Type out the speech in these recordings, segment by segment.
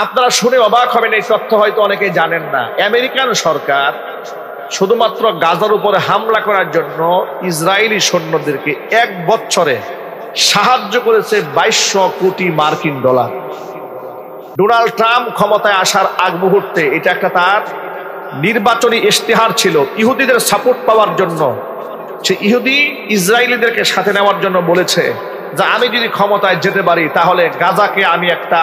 আপনারা শুনে অবাক হবেন, এই তথ্য হয়তো অনেকে জানেন না। আমেরিকান সরকার শুধুমাত্র গাজার উপরে হামলা করার জন্য ইসরায়েলি সৈন্যদেরকে 1 বছরে সাহায্য করেছে 2200 কোটি মার্কিন ডলার। ডোনাল্ড ট্রাম্প ক্ষমতায় আসার আগ মুহূর্তে এটা একটা তার নির্বাচনী ইশতেহার ছিল, ইহুদিদের সাপোর্ট পাওয়ার জন্য। সে ইহুদি ইসরায়েলিদেরকে সাথে নেওয়ার জন্য বলেছে যে আমি যদি ক্ষমতায় যেতে পারি তাহলে গাজাকে আমি একটা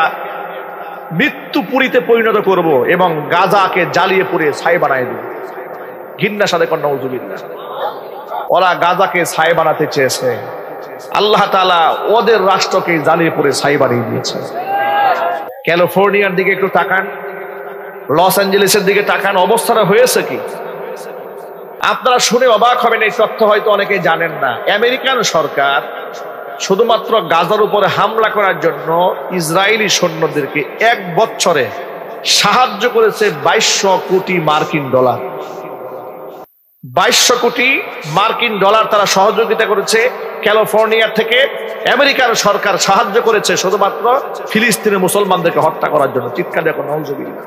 মৃত্যুপুরীতে পরিণত করব এবং গাজাকে জ্বালিয়ে পুড়ে ছাই বানাই দেব। ঘৃণার সাথে কন্যা উজুবিল্লাহ, ওরা গাজাকে ছাই বানাতে চেয়েছে, আল্লাহ তাআলা ওদের রাষ্ট্রকে জ্বালিয়ে পুড়ে ছাই বানিয়ে দিয়েছে। ক্যালিফোর্নিয়ার দিকে একটু তাকান, লস অ্যাঞ্জেলেসের দিকে তাকান, অবস্থাটা হয়েছে কি আপনারা শুনে অবাক হবেন। এই তথ্য হয়তো অনেকে জানেন না। আমেরিকান সরকার শুধুমাত্র গাজার উপরে হামলা করার জন্য ইসরায়েলি সৈন্যদেরকে 1 বছরে সাহায্য করেছে 2200 কোটি মার্কিন ডলার। 2200 কোটি মার্কিন ডলার তারা সহযোগিতা করেছে। ক্যালিফোর্নিয়া থেকে আমেরিকার সরকার সাহায্য করেছে শুধুমাত্র ফিলিস্তিনের মুসলমানদেরকে হত্যা করার জন্য। চিৎকার দেখো নাউজুবিল্লাহ,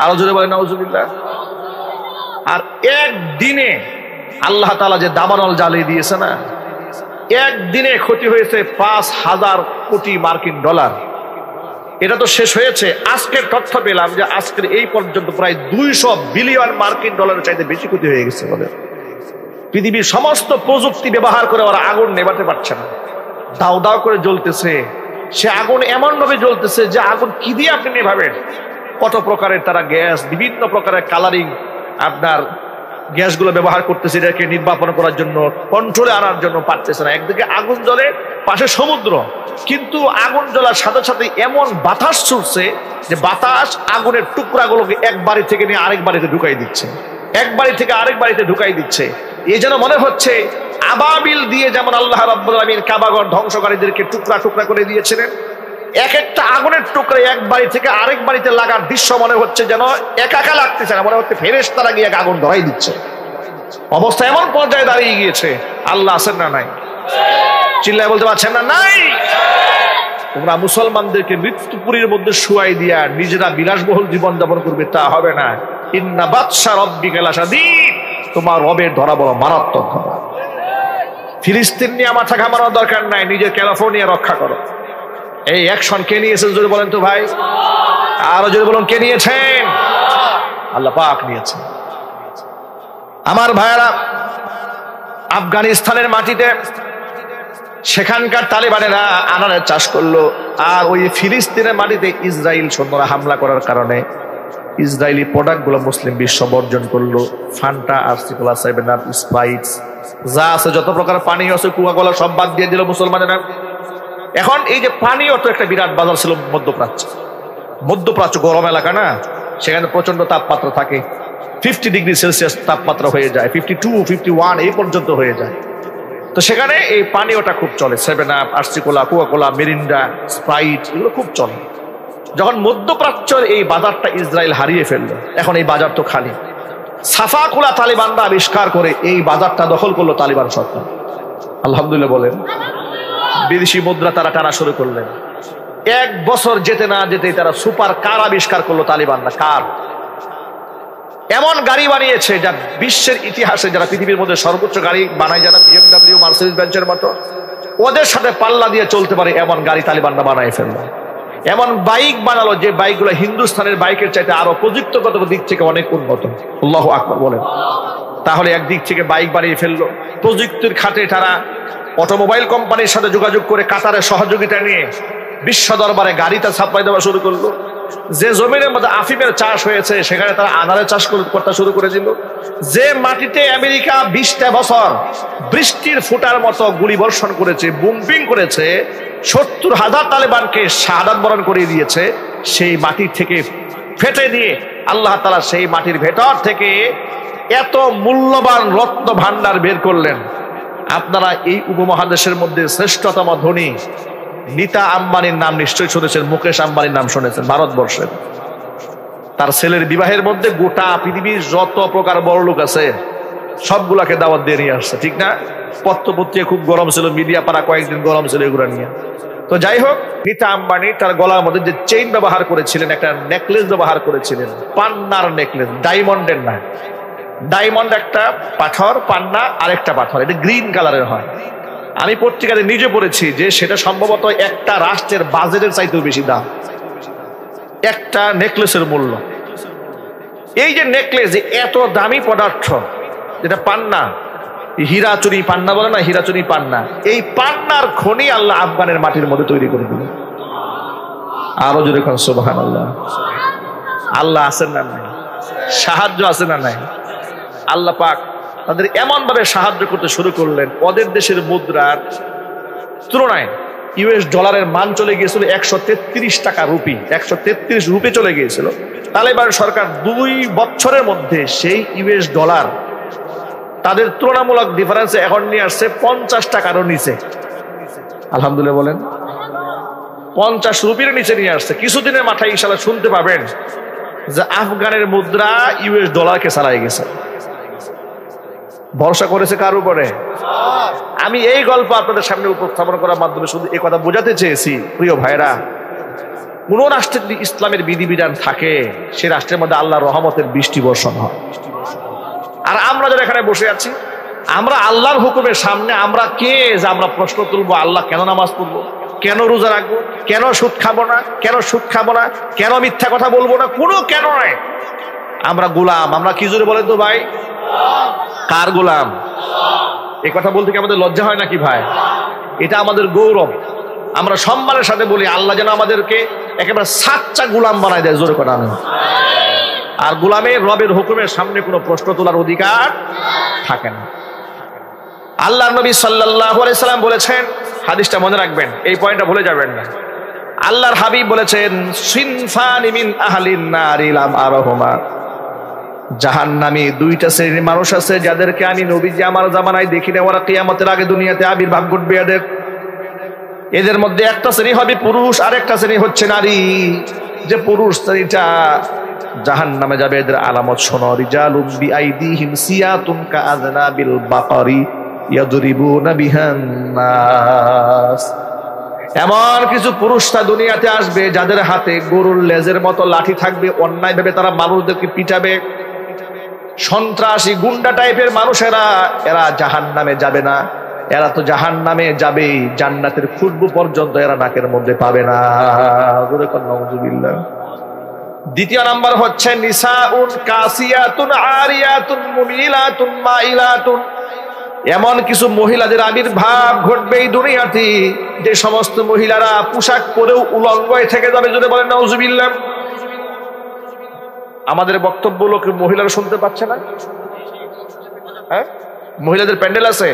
আরো জোরে বলে নাউজুবিল্লাহ। আর একদিনে আল্লাহ তাআলা যে দাবানল জ্বালিয়ে দিয়েছে না, একদিনে ক্ষতি হয়েছে 5000 কোটি মার্কিন ডলার। এটা তো শেষ হয়েছে। আজকের তথ্য পেলাম যে আজকের এই পর্যন্ত প্রায় 200 বিলিয়ন মার্কিন ডলারের চাইতে বেশি ক্ষতি হয়ে গেছে বলে। পৃথিবীর সমস্ত প্রযুক্তি ব্যবহার করে ওরা আগুন নেভাতে পারছে না, দাও দাও করে জ্বলতেছে। সে আগুন এমন ভাবে জ্বলতেছে যে আগুন কি দিয়ে আপনি নেভাবেন। কত প্রকারের তারা গ্যাস, বিভিন্ন প্রকারের কালারিং আপনার গ্যাসগুলো ব্যবহার করতেছে এটাকে নির্বাপন করার জন্য, কন্ট্রোলে আনার জন্য পারতেছে না। একদিকে আগুন জ্বলে, পাশে সমুদ্র, কিন্তু আগুন জ্বলার সাথে সাথে এমন বাতাস ছুটছে যে বাতাস আগুনের টুকরাগুলোকে এক বাড়ি থেকে নিয়ে আরেক বাড়িতে ঢুকাই দিচ্ছে, এক বাড়ি থেকে আরেক বাড়িতে ঢুকাই দিচ্ছে। এই যেন মনে হচ্ছে আবাবিল দিয়ে যেমন আল্লাহ রাব্বুল আলামিন কাবাগর ধ্বংসকারীদেরকে টুকরা টুকরা করে দিয়েছিলেন, এক একটা আগুনের টুকরা এক বাড়ি থেকে আরেক বাড়িতে লাগার দৃশ্য মনে হচ্ছে যেন একা লাগতেছে না, মনে হচ্ছে ফেরেশতারা গিয়ে আগুন ধরাই দিচ্ছে। অবস্থা এমন পর্যায়ে দাঁড়িয়ে গিয়েছে। আল্লাহ আছেন না নাই? চিল্লায় বলতে পারছেন না? নাই। তোমরা মুসলমানদেরকে মৃত্যুপুরীর মধ্যে শুয়াই দিয়া নিজেরা বিলাসবহুল জীবন যাপন করবে, তা হবে না। ইন্না বাতশা রাব্বিকা লাশাদীদ, তোমার রবের ধরা বড় মারাত্মক ধরা। ফিলিস্তিন নিয়ে মাথা ঘামানোর দরকার নাই, নিজের ক্যালিফোর্নিয়া রক্ষা করো। এই অ্যাকশন কে নিয়েছেন যদি বলেন তো ভাই? আরো যদি বলুন কে নিয়েছেন? আল্লাহ পাক নিয়েছেন। আমার ভাইয়েরা, আফগানিস্তানের মাটিতে সেখানকার তালেবানেরা আনারের চাষ করলো, আর ওই ফিলিস্তিনের মাটিতে ইসরায়েল সৈন্যরা হামলা করার কারণে ইসরায়েলি প্রোডাক্ট গুলো মুসলিম বিশ্ব বর্জন করলো। ফান্টা, আরসিকোলা, 7 আপ, স্প্রাইট, যা আছে যত প্রকার পানীয় আছে, কোকা-কোলা সব বাদ দিয়ে দিল মুসলমানেরা। এখন এই যে পানীয় তো একটা বিরাট বাজার ছিল মধ্যপ্রাচ্য। মধ্যপ্রাচ্য গরম এলাকা না, সেখানে প্রচন্ড তাপমাত্রা থাকে, 50 ডিগ্রি সেলসিয়াস তাপমাত্রা হয়ে যায়, 52, 51 এই পর্যন্ত হয়ে যায়। তো সেখানে এই পানীয়টা খুব চলে, 7 আপ, আরসিকোলা, কোকা-কোলা, মিরিন্ডা, স্প্রাইট, এগুলো খুব চলে। যখন মধ্যপ্রাচ্যের এই বাজারটা ইসরায়েল হারিয়ে ফেললো, এখন এই বাজার তো খালি। সাফাকুলা তালিবানরা আবিষ্কার করে এই বাজারটা দখল করলো তালিবান সরকার। আলহামদুলিল্লাহ বলেন। বিদেশি মুদ্রা তারা টানা শুরু করলেন। 1 বছর যেতে না যেতেই তারা সুপার কার আবিষ্কার করলো তালিবানরা। কার এমন গাড়ি বানিয়েছে যা বিশ্বের ইতিহাসে, যারা পৃথিবীর মধ্যে সর্বোচ্চ গাড়ি বানায়, যারা BMW, মার্সিডিজ বেঞ্চের মতো, ওদের সাথে পাল্লা দিয়ে চলতে পারে এমন গাড়ি তালিবানরা বানায় ফেললো। এমন বাইক বানালো যে বাইকগুলো হিন্দুস্তানের বাইকের চাইতে আরো প্রযুক্তিগত দিক থেকে অনেক উন্নত। আল্লাহু আকবার বলেন। তাহলে একদিক থেকে বাইক বানিয়ে ফেললো, প্রযুক্তির খাতে তারা অটোমোবাইল কোম্পানির সাথে যোগাযোগ করে কাতারের সহযোগিতা নিয়ে বিশ্ব দরবারে গাড়িটা সাপ্লাই দেওয়া শুরু করলো। যে জমিনের মধ্যে আফিমের চাষ হয়েছে সেখানে তারা আনারের চাষ করতে শুরু করে দিল। যে মাটিতে আমেরিকা 20টা বছর বৃষ্টির ফোঁটার মতো গুলি বর্ষণ করেছে, বুম্পিং করেছে, 70,000 তালেবানকে শাহাদাত বরণ করিয়ে দিয়েছে, সেই মাটি থেকে ফেটে দিয়ে আল্লাহ তাআলা সেই মাটির ভেতর থেকে এত মূল্যবান রত্ন ভান্ডার বের করলেন। আপনারা এই উপমহাদেশের মধ্যে শ্রেষ্ঠতম ধনী নীতা আম্বানির নাম নিশ্চয়ই শুনেছেন, মুকেশ আম্বানির নাম শুনেছেন। ভারতবর্ষের তার ছেলের বিবাহের মধ্যে গোটা পৃথিবীর যত প্রকার বড় লোক আছে সবগুলাকে দাওয়াত দিয়ে নিয়ে আসছে, ঠিক না? পত্রপত্রিকা খুব গরম ছিল, মিডিয়া পাড়া কয়েকদিন গরম ছিল এগুলো নিয়ে। তো যাই হোক, নীতা আম্বানি তার গলার মধ্যে যে চেইন ব্যবহার করেছিলেন, একটা নেকলেস ব্যবহার করেছিলেন, পান্নার নেকলেস, ডায়মন্ডের না। ডায়মন্ড একটা পাথর, পান্না আরেকটা পাথর, এটা গ্রিন কালারের হয়। আমি পত্রিকাতে নিজে পড়েছি যে সেটা সম্ভবত একটা রাষ্ট্রের বাজেটের চাইতেও বেশি দাম, একটা নেকলেসের মূল্য। এই যে নেকলেস, এত দামি পদার্থ যেটা পান্না, হীরা চুরি পান্না বলে না, হীরা চুরি পান্না, এই পান্নার খনি আল্লাহ আফগানের মাটির মধ্যে তৈরি করে দিল। আরো জোরে কোন সুবহানাল্লাহ। আল্লাহ আছেন না নাই? সাহায্য আছে না নাই? আল্লাহ পাক তাদের এমন ভাবে সাহায্য করতে শুরু করলেন, ওদের দেশের মুদ্রার তুলনায় ইউএস ডলারের মান চলে গিয়েছিল 133 টাকা রুপি, 133 রুপি চলে গিয়েছিল। তালেবান সরকার 2 বছরের মধ্যে সেই ইউএস ডলার তাদের তুলনামূলক ডিফারেন্সে এখন নিয়ে আসছে 50 টাকারও নিচে। আলহামদুলিল্লাহ বলেন, 50 রুপির নিচে নিয়ে আসছে। কিছুদিনের মাথায় ইনশাআল্লাহ শুনতে পাবেন যে আফগানের মুদ্রা ইউএস ডলারকে চালাই গেছে। ভরসা করেছে কার উপরে? আমি এই গল্প আপনাদের সামনে উপস্থাপন করার মাধ্যমে শুধু এই কথা বোঝাতে চেয়েছি, প্রিয় ভাইরা, কোন রাষ্ট্রের ইসলামের বিধিবিধান থাকে, সে রাষ্ট্রের মধ্যে আল্লাহর রহমতের বৃষ্টি বর্ষণ হয়। আর আমরা যারা এখানে বসে আছি, আমরা আল্লাহর হুকুমের সামনে আমরা কে যে আমরা প্রশ্ন তুলবো, আল্লাহ কেন নামাজ পড়বো, কেন রোজা রাখবো, কেন সুদ খাবো না, কেন সুদ খাবো না, কেন মিথ্যা কথা বলবো না, কোনো কেন নয়। আমরা গোলাম। আমরা কি জোরে বলেন তো ভাই? কার গোলাম? এই কথা বলতে কি আমাদের লজ্জা হয় নাকি ভাই? এটা আমাদের গৌরব। আমরা সম্মানের সাথে বলি, আল্লাহ যেন আমাদেরকে একেবারে সাচ্চা গোলাম বানায় দেয়। জোরে কথা নেই। আর গোলামের রবের হুকুমের সামনে কোনো প্রশ্ন তোলার অধিকার থাকে না। আল্লাহ নবী সাল্লাল্লাহু আলাইহি সাল্লাম বলেছেন, হাদিসটা মনে রাখবেন, এই পয়েন্টটা ভুলে যাবেন না। আল্লাহর হাবিব বলেছেন, সিনফানি মিন আহলিন নারি লাম আরহুমা, জাহান্নামী 2টা শ্রেণীর মানুষ আছে যাদেরকে আমি নবীজি আমার জামানায় দেখি না, ওরা কিয়ামতের আগে দুনিয়াতে আবির্ভাব ঘটবে এদের। এদের মধ্যে একটা শ্রেণী হবে পুরুষ, আর একটা শ্রেণী হচ্ছে নারী। যে পুরুষ শ্রেণীটা জাহান্নামে যাবে, এদের আলামত শোনো, রিজালুম বিআইদিহিম সিয়াতুন কাআযনাবিল বাকারি ইয়াদরিবুনা বিহান নাস। এমন কিছু পুরুষরা দুনিয়াতে আসবে যাদের হাতে গরুর লেজের মতো লাঠি থাকবে, অন্যায় ভাবে তারা মানুষদেরকে পিটাবে। সন্ত্রাসী গুন্ডা টাইপের মানুষেরা, এরা জাহান্নামে যাবে না, এরা তো জাহান্নামে যাবে, জান্নাতের খুশবু পর্যন্ত এরা নাকের মধ্যে পাবে না। নাউযুবিল্লাহ। দ্বিতীয় নাম্বার হচ্ছে নিসাউন কাসিয়াতুন আরিয়াতুন মুমিলাতুন মাইলাতুন। এমন কিছু মহিলাদের আবির্ভাব ঘটবে এই দুনিয়াতে, যে সমস্ত মহিলারা পোশাক পরেও উলঙ্গ থেকে যাবে। যদি বলেন নাউযুবিল্লাহ। আমাদের বক্তব্য লোক মহিলারা শুনতে পাচ্ছে না? হ্যাঁ, মহিলাদের প্যান্ডেল আছে।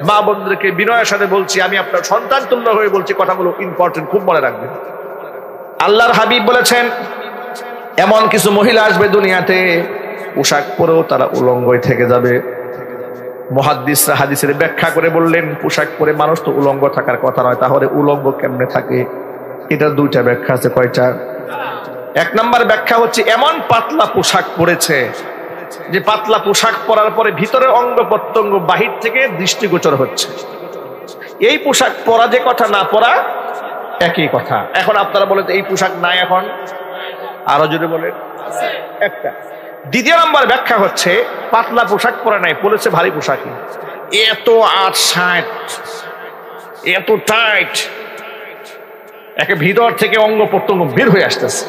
মা বোনদেরকে বিনয়ের সাথে বলছি, আমি আপনার সন্তান তুল্য হয়ে বলছি, কথাগুলো ইম্পর্টেন্ট, খুব মনে রাখবেন। আল্লাহর হাবিব বলেছেন, এমন কিছু মহিলা আসবে দুনিয়াতে, পোশাক পরেও তারা উলঙ্গ থেকে যাবে। মুহাদ্দিসরা হাদিসের ব্যাখ্যা করে বললেন, পোশাক পরে মানুষ তো উলঙ্গ থাকার কথা নয়, তাহলে উলঙ্গ কেমনে থাকে? এটার 2টা ব্যাখ্যা আছে। কয়টা? 1 নম্বর ব্যাখ্যা হচ্ছে, এমন পাতলা পোশাক পরেছে যে পাতলা পোশাক পরার পরে ভিতরের অঙ্গ প্রত্যঙ্গ বাহির থেকে দৃষ্টিগোচর হচ্ছে। এই পোশাক পরা যে কথা, না পরা একই কথা। এখন আপনারা বলেন এই পোশাক নাই এখন? আরো যদি বলেন একটা। দ্বিতীয় নম্বর ব্যাখ্যা হচ্ছে, পাতলা পোশাক পরা নাই, পরেছে ভারী পোশাকই। এত 8-60, এত টাইট, একে ভিতর থেকে অঙ্গ প্রত্যঙ্গ বের হয়ে আসতেছে।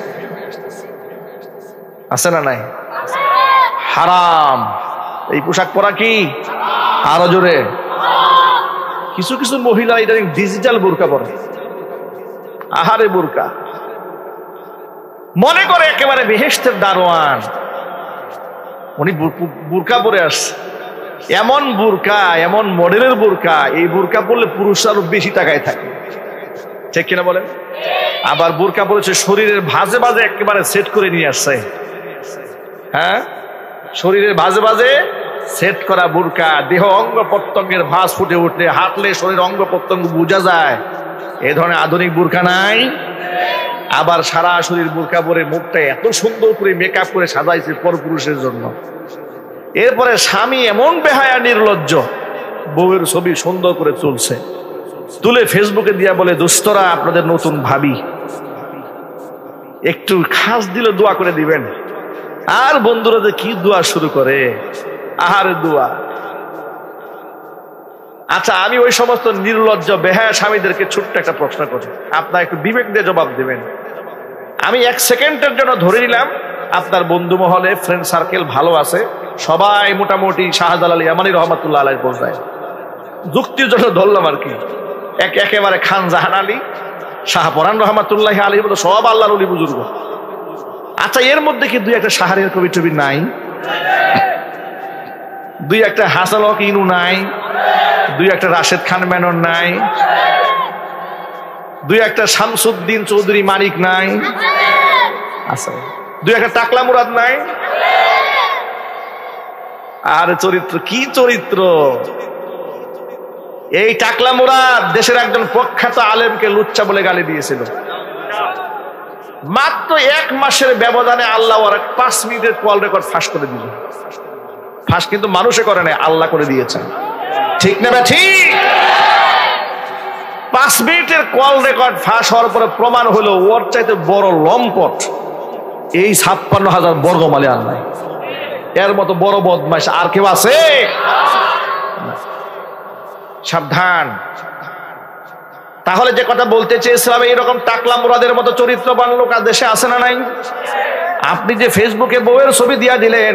আছে না নাই? হারাম। এই পোশাক পরা কি? আরো জোরে। কিছু কিছু মহিলা এটা ডিজিটাল বোরকা পরে। আহারে বোরকা, মনে করে একেবারে বেহেশতের দারোয়ান। উনি বোরকা পরে আসছে, এমন বোরকা, এমন মডেলের বোরকা, এই বোরকা পরলে পুরুষরা আরো বেশি টাকায় থাকে। ঠিক কিনা বলেন? আবার বোরকা পরেছে শরীরের ভাজে ভাজে একেবারে সেট করে নিয়ে আসছে। হ্যাঁ, শরীরের ভাজে ভাজে সেট করা বোরকা, দেহ অঙ্গ প্রত্যঙ্গের ভাঁজ ফুটে উঠলে, হাঁটলে শরীর অঙ্গ প্রত্যঙ্গ বোঝা যায়। এই ধরনের আধুনিক বোরকা নাই। আবার সারা শরীর বোরকা পরে, মুখটা এত সুন্দর করে মেকআপ করে সাজাইছে পরপুরুষের জন্য। এরপরে স্বামী এমন বেহায়া নির্লজ্জ, বউয়ের ছবি সুন্দর করে চলছে, তুলে ফেসবুকে দিয়া বলে, দুস্তরা আপনাদের নতুন ভাবি, একটু খাস দিলে দোয়া করে দিবেন। আর বন্ধুরা যে কি দোয়া শুরু করে, আহার দোয়া। আচ্ছা, আমি ওই সমস্ত নির্লজ্জ বেহায়া স্বামীদেরকে ছোট্ট একটা প্রশ্ন করি, আপনারা একটু বিবেক দিয়ে জবাব দিবেন। আমি 1 সেকেন্ডের জন্য ধরে নিলাম আপনার বন্ধু মহলে, ফ্রেন্ড সার্কেল ভালো আছে, সবাই মোটামুটি শাহজালাল ইয়ামানী রহমাতুল্লাহ আলাইহি পৌঁছায়, যুক্তির জন্য ধরলাম আর কি। একেবারে খান জাহান আলী, শাহপরান রহমাতুল্লাহ আলাইহির মতো সব আল্লাহর ওলি বুজুর্গ। আচ্ছা, এর মধ্যে কি 2-1 শাহরিয়ার কবি টবি নাই? 2-1 হাসান হক ইনু নাই? 2-1 রাশেদ খান মেনন নাই? 2-1 শামসুদ্দিন চৌধুরী মানিক নাই? আচ্ছা, 2-1 টাকলা মুরাদ নাই? আর চরিত্র, কি চরিত্র! এই টাকলা মুরাদ দেশের একজন প্রখ্যাত আলেমকে লুচ্চা বলে গালি দিয়েছিল। মাত্র 1 মাসের ব্যবধানে আল্লাহ ওর 5 মিনিটের কল রেকর্ড ফাঁস করে দিল। ফাঁস কিন্তু মানুষে করে নাই, আল্লাহ করে দিয়েছেন। ঠিক না? ঠিক। 5 মিনিটের কল রেকর্ড ফাঁস হওয়ার পরে প্রমাণ হলো ওর চাইতে বড় লম্পট এই 56,000 বর্গমাইলে আর নাই। এর মতো বড় বদমাইশ আর কেউ আছে? সাবধান। তাহলে যে কথা বলতে চেয়েছিলাম, এইরকম টাকলা মুরাদের মতো চরিত্রবান লোক আর দেশে আছে না নাই? আপনি যে ফেসবুকে বউয়ের ছবি দিয়া দিলেন,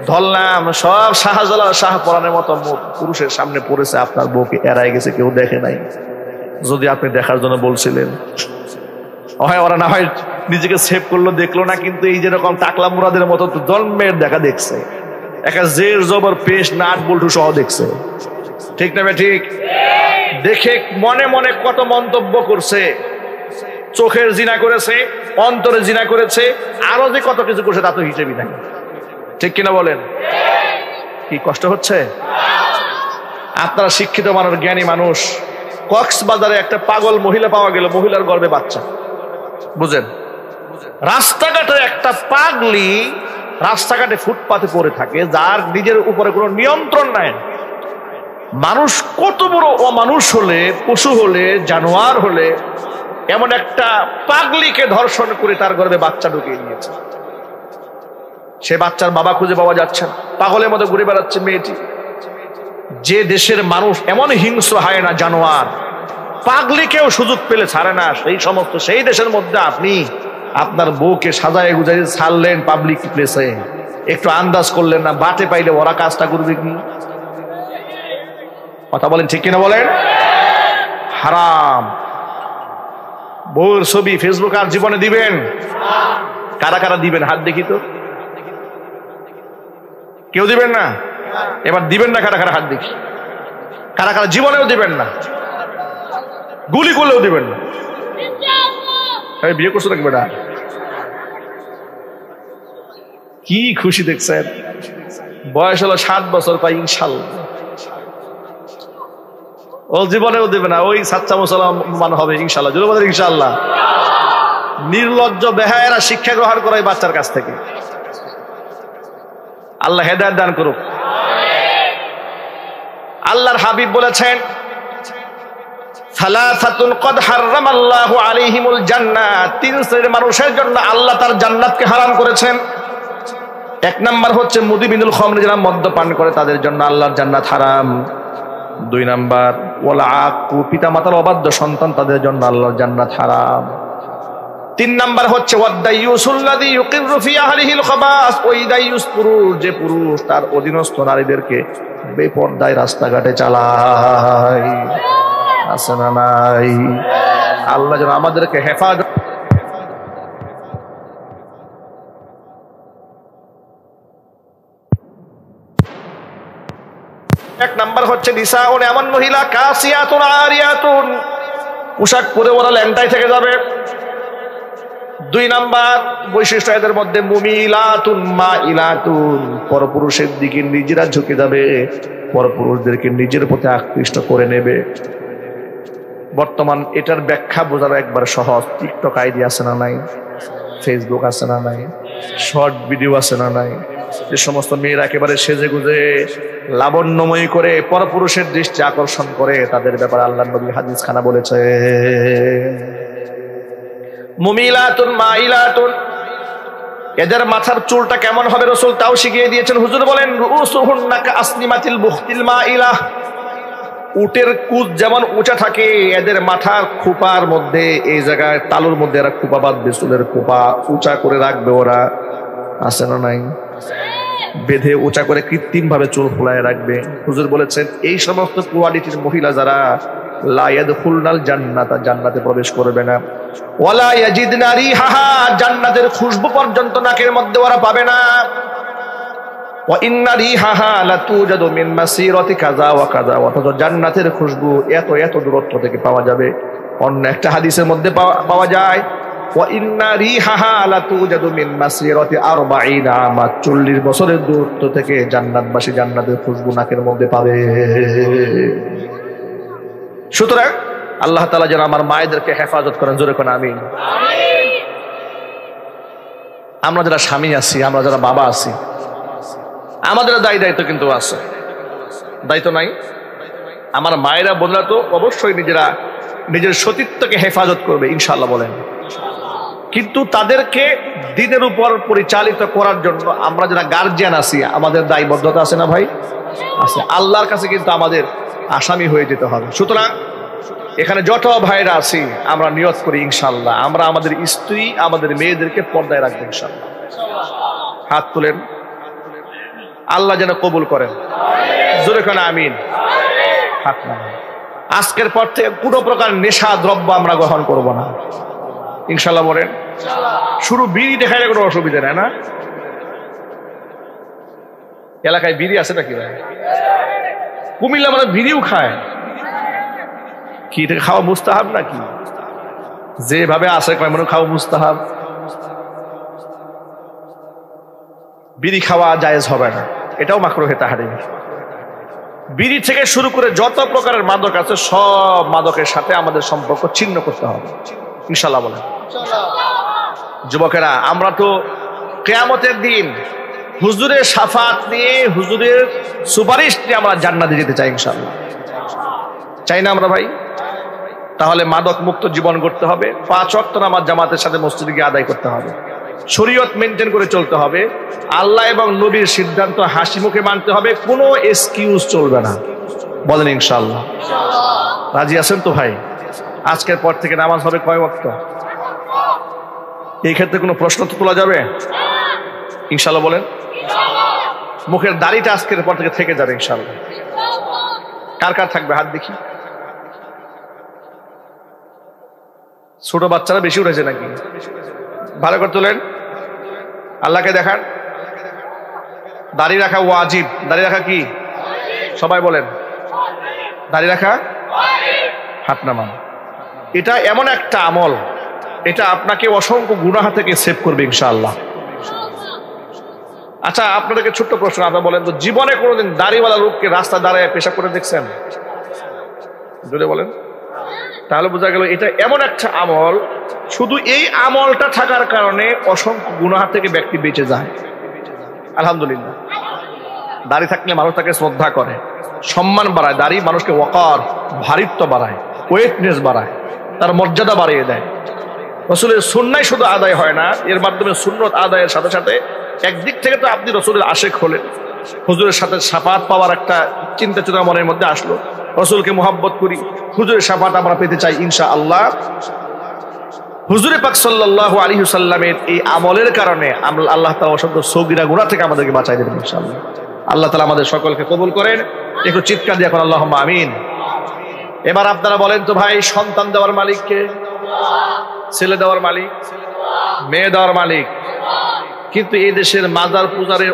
ধরলাম সব শাহজালাল শাহপরানের মতো পুরুষের সামনে পড়েছে, আপনার বউকে এড়াই গেছে, কেউ দেখে নাই। যদি আপনি দেখার জন্য বলছিলেন, হয় ওরা না হয় নিজেকে সেভ করলো, দেখলো না, কিন্তু এই যেরকম টাকলা মুরাদের মতো জন্মের দেখা দেখছে, একটা জের জবর পেশ নাট বল্টু সহ দেখছে। ঠিক না? ঠিক। দেখে মনে মনে কত মন্তব্য করছে, চোখের জিনা করেছে, অন্তরে জিনা করেছে, আরো যে কত কিছু করছে তা তো হিসেবই নাই। ঠিক কিনা বলেন? কি কষ্ট হচ্ছে? আপনারা শিক্ষিত মানুষ, জ্ঞানী মানুষ, কক্সবাজারে একটা পাগল মহিলা পাওয়া গেল, মহিলার গর্ভে বাচ্চা। বুঝেন, রাস্তাঘাটে একটা পাগলি রাস্তাঘাটে ফুটপাতে পড়ে থাকে, যার নিজের উপরে কোনো নিয়ন্ত্রণ নাই। মানুষ কত বড় অমানুষ হলে, পশু হলে, জানোয়ার হলে এমন একটা পাগলিকে ধর্ষণ করে তার গর্ভে বাচ্চা ঢুকিয়ে নিয়েছে। সে বাচ্চার বাবা খুঁজে পাওয়া যাচ্ছে না, পাগলের মতো ঘুরে বেড়াচ্ছে মেয়েটি। যে দেশের মানুষ এমন হিংস্র হয় না, জানোয়ার, পাগলিকেও সুযোগ পেলে ছাড়ে না, সেই দেশের মধ্যে আপনি আপনার বউকে সাজায় গুজায় ছাড়লেন পাবলিক প্লেসে, একটু আন্দাজ করলেন না, বাটে পাইলে ওরা কাজটা করবে কি? কথা বলেন, ঠিক কিনা বলেন? হারাম। বউর ছবি ফেসবুক আর জীবনে দিবেন? কারা কারা দিবেন? হাত দেখি তো। কেউ দিবেন না? এবার দিবেন না কারা কারা? হাত দেখি। কারা কারা জীবনেও দিবেন না? গুলি করলেও দিবেন না? বিয়ে করছো নাকি বেটা? কি খুশি দেখছেন! বয়স হলো 7 বছর, পাই ইনশাল্লাহ ও জীবনেও দেবে না, ওই সাচ্চা মুসলমান হবে ইনশাল্লাহ। জুলবাদের ইনশাল্লাহ। নির্লজ্জ বেহায়েরা শিক্ষা গ্রহণ করে বাচ্চার কাছ থেকে। আল্লাহ হেদায়েত দান করুক। আল্লাহর হাবিব বলেছেন, সালাসাতুন কদ হারামাল্লাহু আলাইহিমুল জান্নাত, 3 শ্রেণীর মানুষের জন্য আল্লাহ তার জান্নাতকে হারাম করেছেন। 1 নাম্বার হচ্ছে মুদিবিনুল খামর, যারা মদ্যপান করে তাদের জন্য আল্লাহর জান্নাত হারাম। 2 নাম্বার ওয়াল আক্কু, পিতামাতার অবাধ্য সন্তান, তাদের জন্য আল্লাহর জান্নাত হারাম। 3 নাম্বার হচ্ছে ওয়াদাইয়ুসুল্লাযী ইউকিরু ফি আহলিহিল খাবাস, ওই দাইয়ুস পুরুষ, যে পুরুষ তার অধীনস্থ নারীদেরকে বেপরদায় রাস্তাঘাটে চালায়। আছে না নাই? আল্লাহ যেন আমাদেরকে হেফাজত। 1 নাম্বার হচ্ছে নিসাউন, এমন মহিলা কাসিয়াতুন আরিয়াতুন, পোশাক পরে ওরা ল্যাংটাই থেকে যাবে। 2 নাম্বার বৈশিষ্ট্য এদের মধ্যে মুমিলাতুন মাইলাতুন, পরপুরুষের দিকে নিজেরা ঝুঁকে যাবে, পরপুরুষদেরকে নিজের প্রতি আকৃষ্ট করে নেবে। বর্তমান এটার ব্যাখ্যা বোঝার একবার সহজ। টিকটক আইডি আছে না নাই? ফেসবুক আছে না নাই? শর্ট ভিডিও আছে না নাই? যে সমস্ত মেয়েরা একেবারে সেজে গুজে লাবণ্যময়ী করে পরপুরুষের দৃষ্টি আকর্ষণ করে, তাদের ব্যাপারে আল্লাহর নবী হাদিস খানা বলেছে মুমিলাতুন মাইলাতুন, এদের মাথার চুলটা কেমন হবে রাসূল তাও শিখিয়ে দিয়েছেন। হুজুর বলেন রুউসুহুন্না কাসনিমাতিল বুখতিল মাইলা, উটের কুচ যেমন উঁচা থাকে, এদের মাথার খোপার মধ্যে এই জায়গায় তালুর মধ্যে এরা খোপা বাঁধবে, চুলের খোপা উঁচা করে রাখবে। ওরা আছে না নাই, বেঁধে উঁচা করে কৃত্রিম ভাবে চুল ফুলায় রাখবে। হুজুর বলেছেন এই সমস্ত কোয়ালিটির মহিলা যারা লা ইয়াদখুলনাল জান্নাতা, জান্নাতে প্রবেশ করবে না। ওয়ালা ইয়াজিদনা রিহাহা, জান্নাতের খুশবু পর্যন্ত নাকের মধ্যে ওরা পাবে না। ওয়া ইন্না রিহাহা লাতুজাদু মিন মাসিরাতি কাযা ওয়া কাযা, অথচ জান্নাতের খুশবু এত এত দূরত্ব থেকে পাওয়া যাবে। অন্য একটা হাদিসের মধ্যে পাওয়া যায় ওয়া ইন্না রিহাহা লাতুজাদু মিন মাসিরাতি 40 আমা, 40 বছরের দূরত্ব থেকে জান্নাতবাসী জান্নাতের খুশবু নাকের মধ্যে পাবে। সুতরাং আল্লাহ তাআলা যেন আমার মায়েদেরকে হেফাজত করেন, জোরে কোন আমিন। আমরা যারা স্বামী আছি, আমরা যারা বাবা আছি, আমাদের দায়িত্ব কিন্তু আছে, দায়িত্ব নাই? আমার মায়েরা বোনরা তো অবশ্যই নিজের সতীত্বকে হেফাজত করবে ইনশাআল্লাহ বলেন, কিন্তু তাদেরকে দ্বীনের উপর পরিচালিত করার জন্য আমরা যারা গার্জিয়ান আছি আমাদের দায়বদ্ধতা আছে না ভাই? আছে। আল্লাহর কাছে কিন্তু আমাদের আসামি হয়ে যেতে হবে। সুতরাং এখানে যত ভাইরা আছি আমরা নিয়ত করি ইনশাআল্লাহ আমরা আমাদের স্ত্রী আমাদের মেয়েদেরকে পর্দায় রাখবো ইনশাআল্লাহ। হাত তুলেন, আল্লাহ যেন কবুল করেন, জোরে কোন আমিন। হাত নামান। আজকের পর থেকে কোনো প্রকার নেশা দ্রব্য আমরা গ্রহণ করব না ইনশাআল্লাহ বলেন। শুরু বিড়ি দেখাইলে কোনো অসুবিধা নেই না? এলাকায় বিড়ি আছে নাকি ভাই? কুমিল্লা মানে বিড়িও খায় কি? এটা খাওয়া মুস্তাহাব নাকি? যেভাবে আছে মনে খাওয়া মুস্তাহাব। বিড়ি খাওয়া জায়েজ হবে না, এটাও মাকরুহে তাহরিম। বিড়ি থেকে শুরু করে যত প্রকারের মাদক আছে সব মাদকের সাথে আমাদের সম্পর্ক ছিন্ন করতে হবে ইনশাআল্লাহ বলেন। যুবকেরা, আমরা তো কিয়ামতের দিন হুজুরের শাফাত নিয়ে, হুজুরের সুপারিশ নিয়ে আমরা জান্নাতে যেতে চাই ইনশাআল্লাহ। চাই না আমরা ভাই? তাহলে মাদক মুক্ত জীবন করতে হবে, 5 ওয়াক্ত নামাজ জামাতের সাথে মসজিদে গিয়ে আদায় করতে হবে, শরীয়ত মেনটেন করে চলতে হবে, আল্লাহ এবং নবীর সিদ্ধান্ত হাসি মুখে মানতে হবে, কোনো এক্সকিউজ চলবে না বলেন ইনশাআল্লাহ। রাজি আছেন তো ভাই? আজকের পর থেকে নামাজ হবে কয় ওয়াক্ত? এই ক্ষেত্রে কোনো প্রশ্ন তো তোলা যাবে ইনশাআল্লাহ বলেন। মুখের দাড়িটা আজকের পর থেকে যাবে ইনশাআল্লাহ। কার কার থাকবে হাত দেখি? ছোট বাচ্চারা বেশি উঠেছে নাকি? ভালো করে তোলেন, আল্লাহকে দেখান। দাড়ি রাখা ওয়াজিব। দাড়ি রাখা কি? সবাই বলেন দাড়ি রাখা হাত নামান। এটা এমন একটা আমল, এটা আপনাকে অসংখ্য গুনাহ থেকে সেভ করবে ইনশাআল্লাহ। আচ্ছা, আপনাদেরকে ছোট্ট প্রশ্ন, আপনারা বলেন তো জীবনে কোনোদিন দাড়িওয়ালা লোককে রাস্তা দাঁড়ায় পেশাব করে দেখছেন? জোরে বলেন। তাহলে বোঝা গেল এটা এমন একটা আমল, শুধু এই আমলটা থাকার কারণে অসংখ্য গুনাহ থেকে ব্যক্তি বেঁচে যায়। আলহামদুলিল্লাহ। দাড়ি থাকলে মানুষ তাকে শ্রদ্ধা করে, সম্মান বাড়ায়। দাড়ি মানুষকে ওয়াকার, ভারিত্ব বাড়ায়, ওয়েটনেস বাড়ায়, তার মর্যাদা বাড়িয়ে দেয়। রাসূলের সুন্নাহ শুধু আদায় হয় না, এর মাধ্যমে সুন্নত আদায়ের সাথে সাথে একদিক থেকে তো আপনি রাসূলের আশিক হলেন, হুজুরের সাথে শাফাত পাওয়ার একটা চিন্তা চেতনা মনের মধ্যে আসলো। রাসূলকে মুহাব্বত করি, হুজুরের শাফাত আমরা পেতে চাই ইনশাআল্লাহ। হুজুরে পাক সাল্লাল্লাহু আলাইহি ওয়াসাল্লামের এই আমলের কারণে আল্লাহ তাআলা অসংখ্য সগীরা গুনাহ থেকে আমাদেরকে বাঁচাই দেবেন ইনশাআল্লাহ। আল্লাহ তাআলা আমাদের সকলকে কবুল করেন। একটু চিৎকার দিয়ে এখন আল্লাহুম্মা আমিন। এবার আপনারা বলেন তো ভাই, সন্তান দেওয়ার মালিক কে? ছেলে দেওয়ার মালিক, মেয়ে দেওয়ার মালিক। কিন্তু এই দেশের মাজার পূজারের